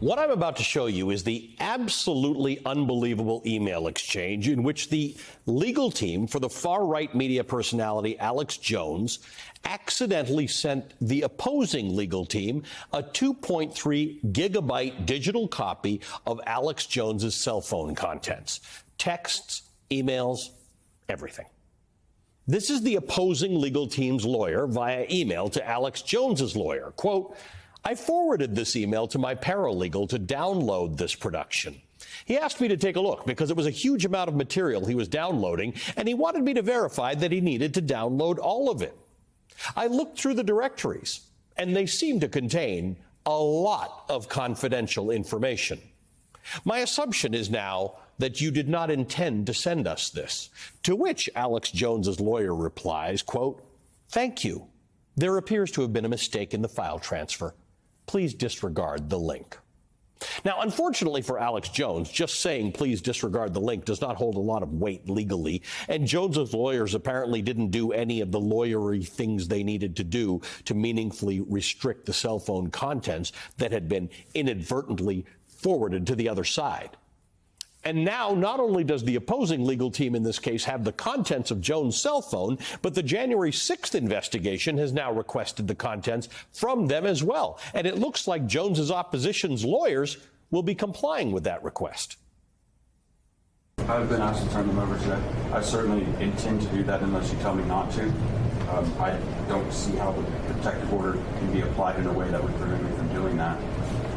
What I'm about to show you is the absolutely unbelievable email exchange in which the legal team for the far-right media personality Alex Jones accidentally sent the opposing legal team a 2.3 gigabyte digital copy of Alex Jones's cell phone contents, texts, emails, everything. This is the opposing legal team's lawyer via email to Alex Jones's lawyer. Quote, I forwarded this email to my paralegal to download this production. He asked me to take a look because it was a huge amount of material he was downloading, and he wanted me to verify that he needed to download all of it. I looked through the directories, and they seem to contain a lot of confidential information. My assumption is now that you did not intend to send us this, to which Alex Jones's lawyer replies, quote, thank you. There appears to have been a mistake in the file transfer. Please disregard the link. Now, unfortunately for Alex Jones, just saying please disregard the link does not hold a lot of weight legally, and Jones's lawyers apparently didn't do any of the lawyery things they needed to do to meaningfully restrict the cell phone contents that had been inadvertently forwarded to the other side. And now, not only does the opposing legal team in this case have the contents of Jones' cell phone, but the January 6th investigation has now requested the contents from them as well. And it looks like Jones's opposition's lawyers will be complying with that request. I've been asked to turn them over today. I certainly intend to do that unless you tell me not to. I don't see how the protective order can be applied in a way that would prevent me from doing that.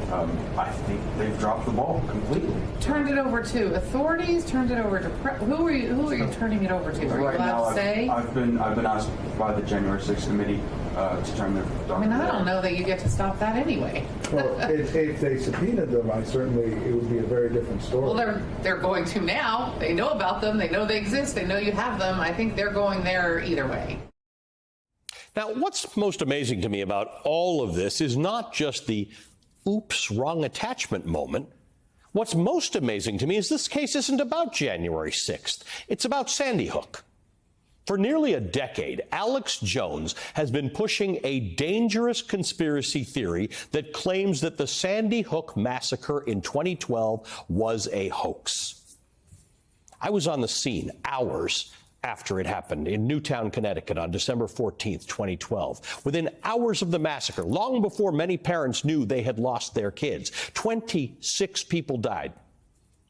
I think they've dropped the ball completely. Turned it over to authorities. Turned it over to who are you turning it over to? Are you right allowed now, to say? I've been asked by the January 6th committee to turn their document. I mean, I don't know that you get to stop that anyway. Well, if they subpoenaed them, it would be a very different story. Well, they're going to now. They know about them. They know they exist. They know you have them. I think they're going there either way. Now, what's most amazing to me about all of this is not just the oops, wrong attachment moment. What's most amazing to me is this case isn't about January 6th. It's about Sandy Hook. For nearly a decade, Alex Jones has been pushing a dangerous conspiracy theory that claims that the Sandy Hook massacre in 2012 was a hoax. I was on the scene hours after it happened in Newtown, Connecticut on December 14th, 2012. Within hours of the massacre, long before many parents knew they had lost their kids, 26 people died.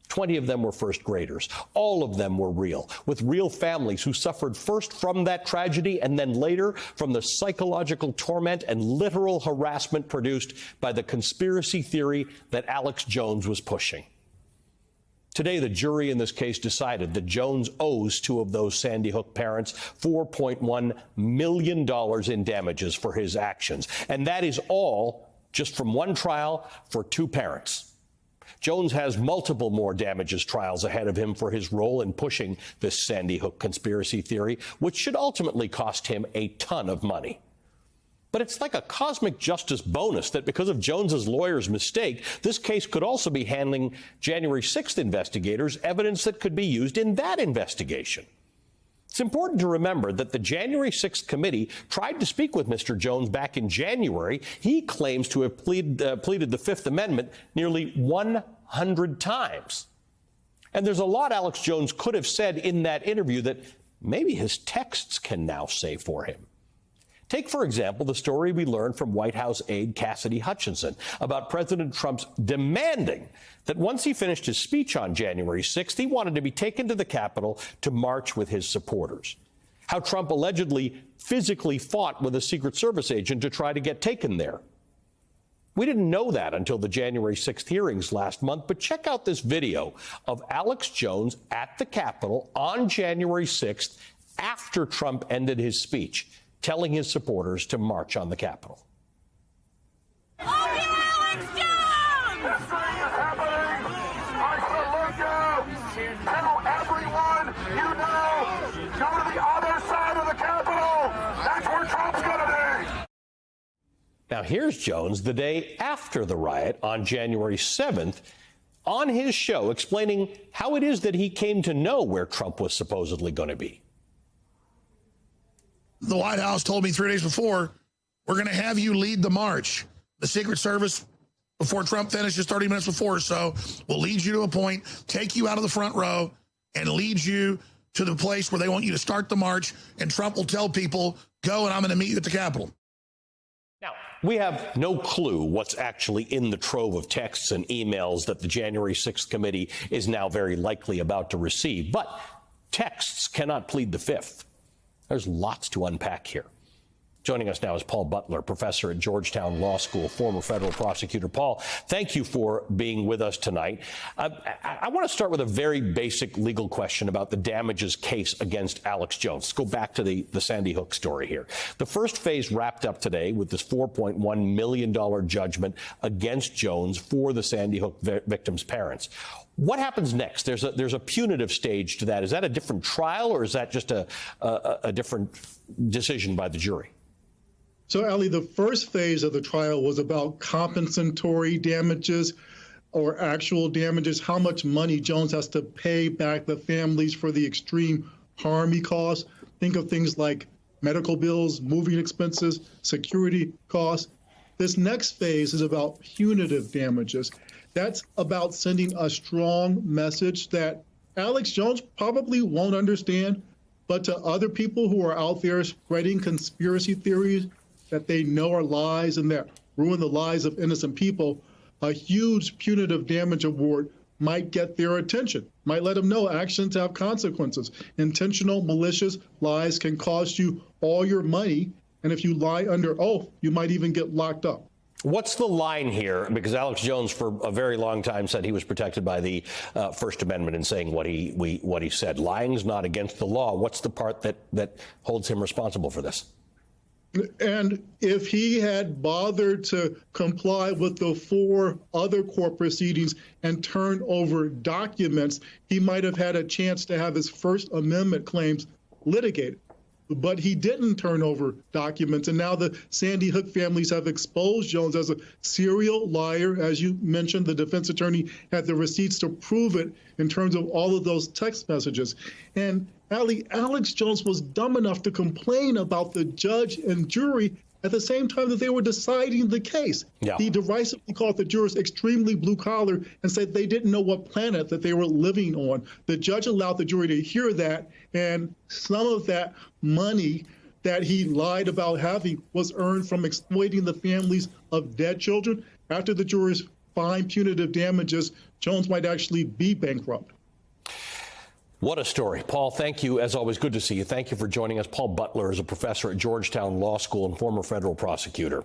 20 of them were first graders. All of them were real, with real families who suffered first from that tragedy and then later from the psychological torment and literal harassment produced by the conspiracy theory that Alex Jones was pushing. Today, the jury in this case decided that Jones owes two of those Sandy Hook parents $4.1 million in damages for his actions. And that is all just from one trial for two parents. Jones has multiple more damages trials ahead of him for his role in pushing this Sandy Hook conspiracy theory, which should ultimately cost him a ton of money. But it's like a cosmic justice bonus that because of Jones's lawyer's mistake, this case could also be handling January 6th investigators evidence that could be used in that investigation. It's important to remember that the January 6th committee tried to speak with Mr. Jones back in January. He claims to have pleaded the Fifth Amendment nearly 100 times. And there's a lot Alex Jones could have said in that interview that maybe his texts can now say for him. Take, for example, the story we learned from White House aide Cassidy Hutchinson about President Trump's demanding that once he finished his speech on January 6th, he wanted to be taken to the Capitol to march with his supporters. How Trump allegedly physically fought with a Secret Service agent to try to get taken there. We didn't know that until the January 6th hearings last month, but check out this video of Alex Jones at the Capitol on January 6th after Trump ended his speech, telling his supporters to march on the Capitol. Oh, Alex Jones! History is happening! I salute you! Tell everyone you know, go to the other side of the Capitol! That's where Trump's gonna be! Now here's Jones the day after the riot on January 7th on his show explaining how it is that he came to know where Trump was supposedly going to be. The White House told me 3 days before, we're going to have you lead the march. The Secret Service before Trump finishes, 30 minutes before or so, will lead you to a point, take you out of the front row, and lead you to the place where they want you to start the march, and Trump will tell people, go and I'm going to meet you at the Capitol. Now, we have no clue what's actually in the trove of texts and emails that the January 6th committee is now very likely about to receive. But texts cannot plead the fifth. There's lots to unpack here. Joining us now is Paul Butler, professor at Georgetown Law School, former federal prosecutor. Paul, thank you for being with us tonight. I want to start with a very basic legal question about the damages case against Alex Jones. Let's go back to the Sandy Hook story here. The first phase wrapped up today with this $4.1 million judgment against Jones for the Sandy Hook victims' parents. What happens next? There's a punitive stage to that. Is that a different trial, or is that just a different decision by the jury? So, Ali, the first phase of the trial was about compensatory damages or actual damages, how much money Jones has to pay back the families for the extreme harm he caused. Think of things like medical bills, moving expenses, security costs. This next phase is about punitive damages. That's about sending a strong message that Alex Jones probably won't understand, but to other people who are out there spreading conspiracy theories that they know are lies and that ruin the lives of innocent people, a huge punitive damage award might get their attention, might let them know actions have consequences. Intentional, malicious lies can cost you all your money, and if you lie under oath, you might even get locked up. What's the line here? Because Alex Jones, for a very long time, said he was protected by the First Amendment in saying what he said. Lying's not against the law. What's the part that holds him responsible for this? And if he had bothered to comply with the 4 other court proceedings and turn over documents, he might have had a chance to have his First Amendment claims litigated. But he didn't turn over documents. And now the Sandy Hook families have exposed Jones as a serial liar. As you mentioned, the defense attorney had the receipts to prove it in terms of all of those text messages. And Alex Jones was dumb enough to complain about the judge and jury at the same time that they were deciding the case. Yeah. He derisively called the jurors extremely blue collar and said they didn't know what planet that they were living on. The judge allowed the jury to hear that, and some of that money that he lied about having was earned from exploiting the families of dead children. After the jurors find punitive damages, Jones might actually be bankrupt. What a story. Paul, thank you. As always, good to see you. Thank you for joining us. Paul Butler is a professor at Georgetown Law School and former federal prosecutor.